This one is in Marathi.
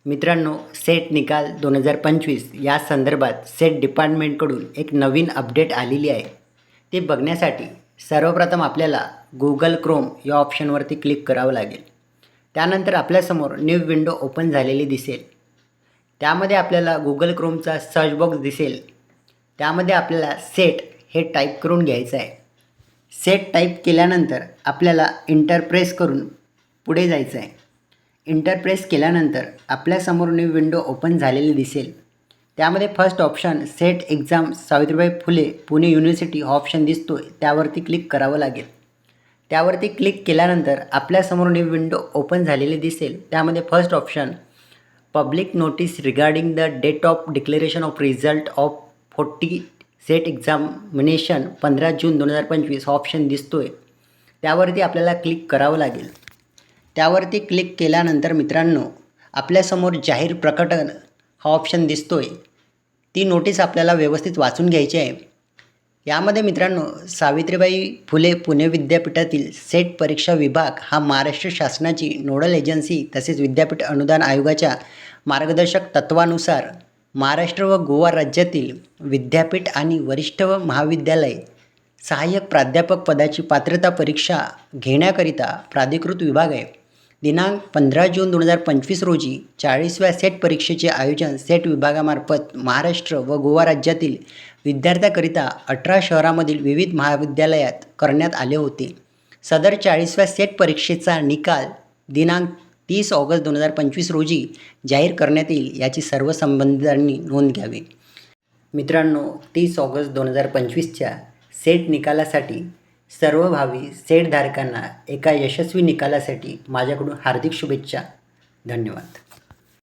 मित्रांनो, सेट निकाल 2025 या संदर्भात सेट डिपार्टमेंटकडून एक नवीन अपडेट आलेली आहे. ते बघण्यासाठी सर्वप्रथम आपल्याला गुगल क्रोम या ऑप्शनवरती क्लिक करावं लागेल. त्यानंतर आपल्यासमोर न्यू विंडो ओपन झालेली दिसेल. त्यामध्ये आपल्याला गुगल क्रोमचा सर्च बॉक्स दिसेल. त्यामध्ये आपल्याला सेट हे टाईप करून घ्यायचं आहे. सेट टाईप केल्यानंतर आपल्याला इंटर प्रेस करून पुढे जायचं आहे. इंटर प्रेस केल्यानंतर आपल्यासमोर न्यू विंडो ओपन झालेली दिसेल. त्यामध्ये first option set exam Savitribai Phule Pune university हा ऑप्शन दिसतो आहे. त्यावरती क्लिक करावं लागेल. त्यावरती क्लिक केल्यानंतर आपल्यासमोर न्यू विंडो ओपन झालेली दिसेल. त्यामध्ये first option public notice regarding the date of declaration of result of 40 SET examination 15 June 2025 हा ऑप्शन दिसतो आहे. त्यावरती आपल्याला क्लिक करावं लागेल. त्यावरती क्लिक केल्यानंतर मित्रांनो, आपल्यासमोर जाहीर प्रकटन हा ऑप्शन दिसतो आहे. ती नोटीस आपल्याला व्यवस्थित वाचून घ्यायची आहे. यामध्ये मित्रांनो, सावित्रीबाई फुले पुणे विद्यापीठातील सेट परीक्षा विभाग हा महाराष्ट्र शासनाची नोडल एजन्सी तसेच विद्यापीठ अनुदान आयोगाच्या मार्गदर्शक तत्वानुसार महाराष्ट्र व गोवा राज्यातील विद्यापीठ आणि वरिष्ठ व महाविद्यालय सहाय्यक प्राध्यापक पदाची पात्रता परीक्षा घेण्याकरिता प्राधिकृत विभाग आहे. दिनांक 15 जून 2025 रोजी 40व्या सेट परीक्षेचे आयोजन सेट विभागामार्फत महाराष्ट्र व गोवा राज्यातील विद्यार्थ्यांकरिता 18 शहरामधील विविध महाविद्यालयात करण्यात आले होते. सदर 40व्या सेट परीक्षेचा निकाल दिनांक 30 ऑगस्ट 2025 रोजी जाहीर करण्यात येईल, याची सर्व संबंधितांनी नोंद घ्यावी. मित्रांनो, 30 ऑगस्ट 2025च्या सेट निकालासाठी सर्व भावी सेटधारकांना एका यशस्वी निकालासाठी माझ्याकडून हार्दिक शुभेच्छा. धन्यवाद.